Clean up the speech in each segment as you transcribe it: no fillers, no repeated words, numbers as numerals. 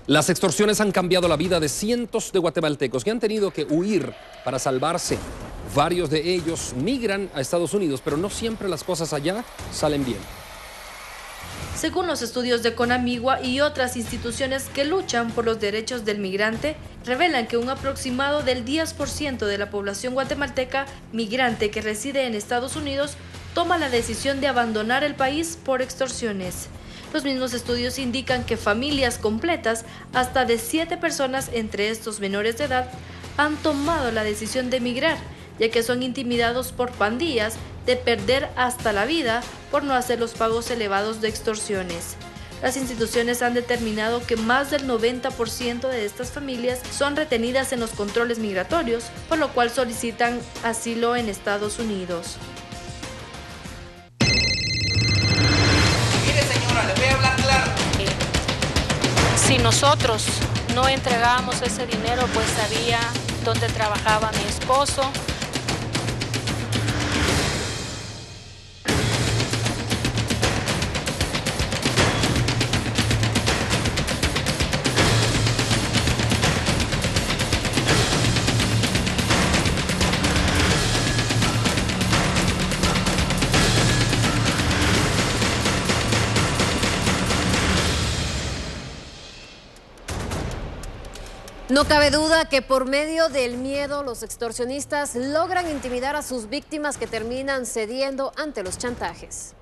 Las extorsiones han cambiado la vida de cientos de guatemaltecos que han tenido que huir para salvarse. Varios de ellos migran a Estados Unidos, pero no siempre las cosas allá salen bien. Según los estudios de Conamigua y otras instituciones que luchan por los derechos del migrante, revelan que un aproximado del 10% de la población guatemalteca migrante que reside en Estados Unidos toma la decisión de abandonar el país por extorsiones. Los mismos estudios indican que familias completas, hasta de 7 personas entre estos menores de edad, han tomado la decisión de emigrar, ya que son intimidados por pandillas de perder hasta la vida por no hacer los pagos elevados de extorsiones. Las instituciones han determinado que más del 90% de estas familias son retenidas en los controles migratorios, por lo cual solicitan asilo en Estados Unidos. Mire, señora, le voy a hablar claro. Si nosotros no entregábamos ese dinero, pues sabía dónde trabajaba mi esposo. No cabe duda que por medio del miedo los extorsionistas logran intimidar a sus víctimas que terminan cediendo ante los chantajes.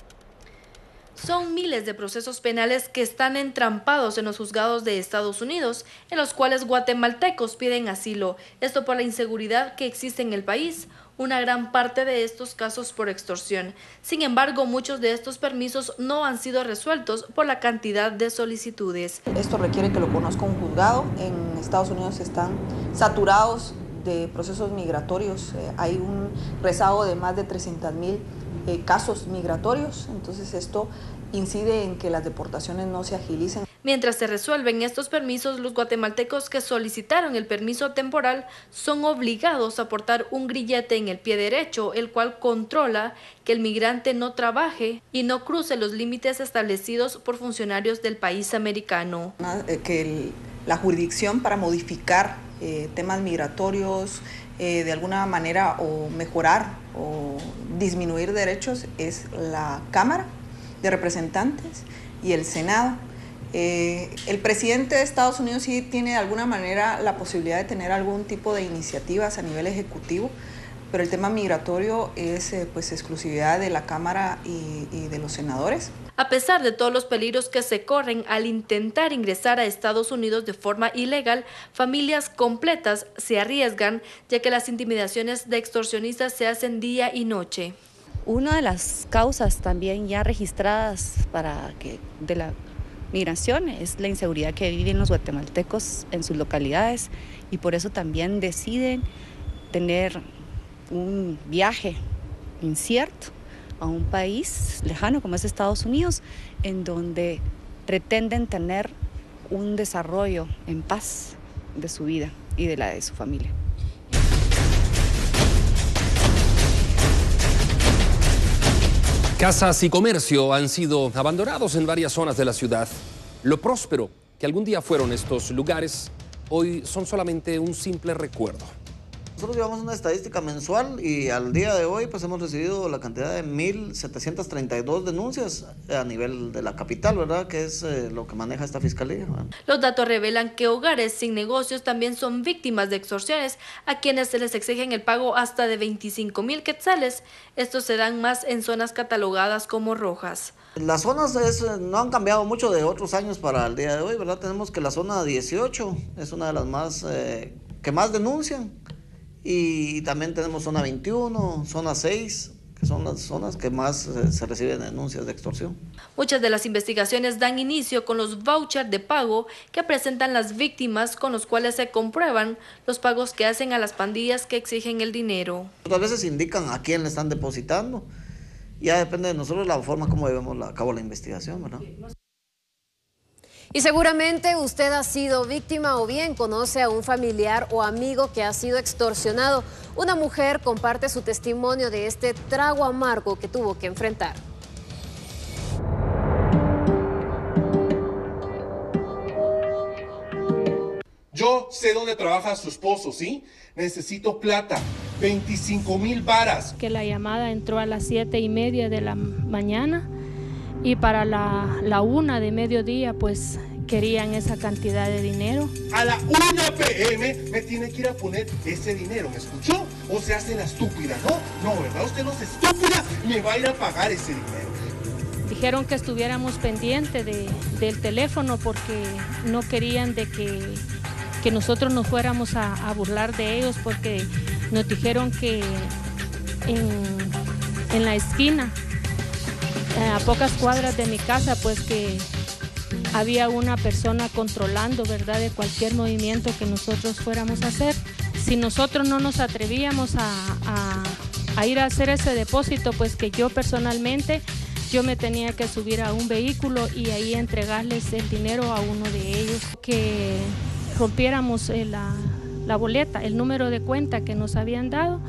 Son miles de procesos penales que están entrampados en los juzgados de Estados Unidos, en los cuales guatemaltecos piden asilo, esto por la inseguridad que existe en el país, una gran parte de estos casos por extorsión. Sin embargo, muchos de estos permisos no han sido resueltos por la cantidad de solicitudes. Esto requiere que lo conozca un juzgado. En Estados Unidos están saturados de procesos migratorios. Hay un rezago de más de 300,000 casos migratorios, entonces esto incide en que las deportaciones no se agilicen. Mientras se resuelven estos permisos, los guatemaltecos que solicitaron el permiso temporal son obligados a portar un grillete en el pie derecho, el cual controla que el migrante no trabaje y no cruce los límites establecidos por funcionarios del país americano. La jurisdicción para modificar temas migratorios de alguna manera o mejorar o disminuir derechos es la Cámara de Representantes y el Senado. El presidente de Estados Unidos sí tiene de alguna manera la posibilidad de tener algún tipo de iniciativas a nivel ejecutivo, pero el tema migratorio es pues exclusividad de la Cámara y de los senadores. A pesar de todos los peligros que se corren al intentar ingresar a Estados Unidos de forma ilegal, familias completas se arriesgan, ya que las intimidaciones de extorsionistas se hacen día y noche. Una de las causas también ya registradas de la migración es la inseguridad que viven los guatemaltecos en sus localidades, y por eso también deciden tener un viaje incierto a un país lejano como es Estados Unidos, en donde pretenden tener un desarrollo en paz de su vida y de la de su familia. Casas y comercio han sido abandonados en varias zonas de la ciudad. Lo próspero que algún día fueron estos lugares, hoy son solamente un simple recuerdo. Nosotros llevamos una estadística mensual y al día de hoy pues hemos recibido la cantidad de 1,732 denuncias a nivel de la capital, ¿verdad? Que es lo que maneja esta fiscalía, ¿verdad? Los datos revelan que hogares sin negocios también son víctimas de extorsiones, a quienes se les exigen el pago hasta de 25,000 quetzales. Estos se dan más en zonas catalogadas como rojas. Las zonas no han cambiado mucho de otros años para el día de hoy, ¿verdad? Tenemos que la zona 18 es una de las más que más denuncian. Y también tenemos zona 21, zona 6, que son las zonas que más se reciben denuncias de extorsión. Muchas de las investigaciones dan inicio con los vouchers de pago que presentan las víctimas, con los cuales se comprueban los pagos que hacen a las pandillas que exigen el dinero. A veces indican a quién le están depositando. Ya depende de nosotros la forma como llevemos a cabo la investigación, ¿verdad? Y seguramente usted ha sido víctima o bien conoce a un familiar o amigo que ha sido extorsionado. Una mujer comparte su testimonio de este trago amargo que tuvo que enfrentar. sé dónde trabaja su esposo, ¿sí? Necesito plata, 25,000 varas. Que la llamada entró a las 7:30 de la mañana y para la 1 de mediodía pues querían esa cantidad de dinero. A la 1 p.m. me tiene que ir a poner ese dinero, ¿me escuchó? O se hace la estúpida, ¿no? No, ¿verdad? Usted no es estúpida, me va a ir a pagar ese dinero. Dijeron que estuviéramos pendientes del teléfono porque no querían de que nosotros nos fuéramos a burlar de ellos, porque nos dijeron que en la esquina, a pocas cuadras de mi casa, pues que había una persona controlando, ¿verdad?, de cualquier movimiento que nosotros fuéramos a hacer. Si nosotros no nos atrevíamos a ir a hacer ese depósito, pues que yo personalmente, yo me tenía que subir a un vehículo y ahí entregarles el dinero a uno de ellos. Que rompiéramos la boleta, el número de cuenta que nos habían dado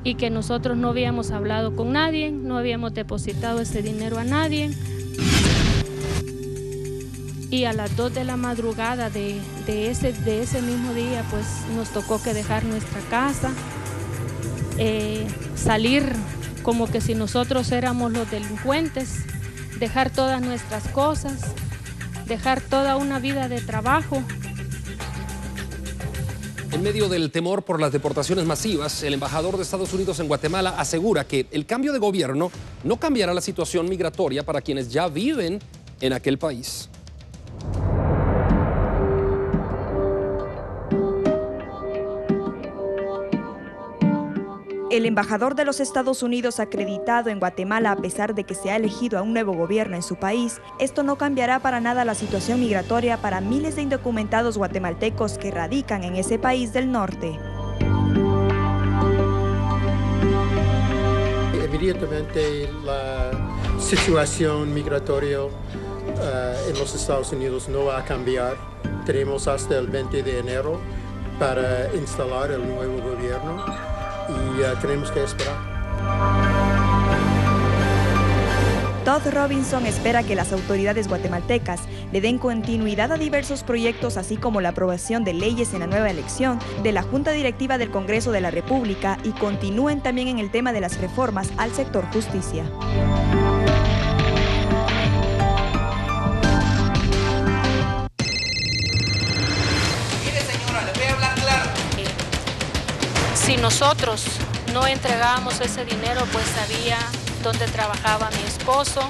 y que nosotros no habíamos hablado con nadie, no habíamos depositado ese dinero a nadie. Y a las 2 de la madrugada de ese mismo día, pues nos tocó que dejar nuestra casa, salir como que si nosotros éramos los delincuentes, dejar todas nuestras cosas, dejar toda una vida de trabajo. En medio del temor por las deportaciones masivas, el embajador de Estados Unidos en Guatemala asegura que el cambio de gobierno no cambiará la situación migratoria para quienes ya viven en aquel país. El embajador de los Estados Unidos acreditado en Guatemala, a pesar de que se ha elegido a un nuevo gobierno en su país, esto no cambiará para nada la situación migratoria para miles de indocumentados guatemaltecos que radican en ese país del norte. Inmediatamente la situación migratoria en los Estados Unidos no va a cambiar. Tenemos hasta el 20 de enero para instalar el nuevo gobierno. Y tenemos que esperar. Todd Robinson espera que las autoridades guatemaltecas le den continuidad a diversos proyectos, así como la aprobación de leyes en la nueva elección de la Junta Directiva del Congreso de la República y continúen también en el tema de las reformas al sector justicia. Si nosotros no entregábamos ese dinero, pues sabía dónde trabajaba mi esposo,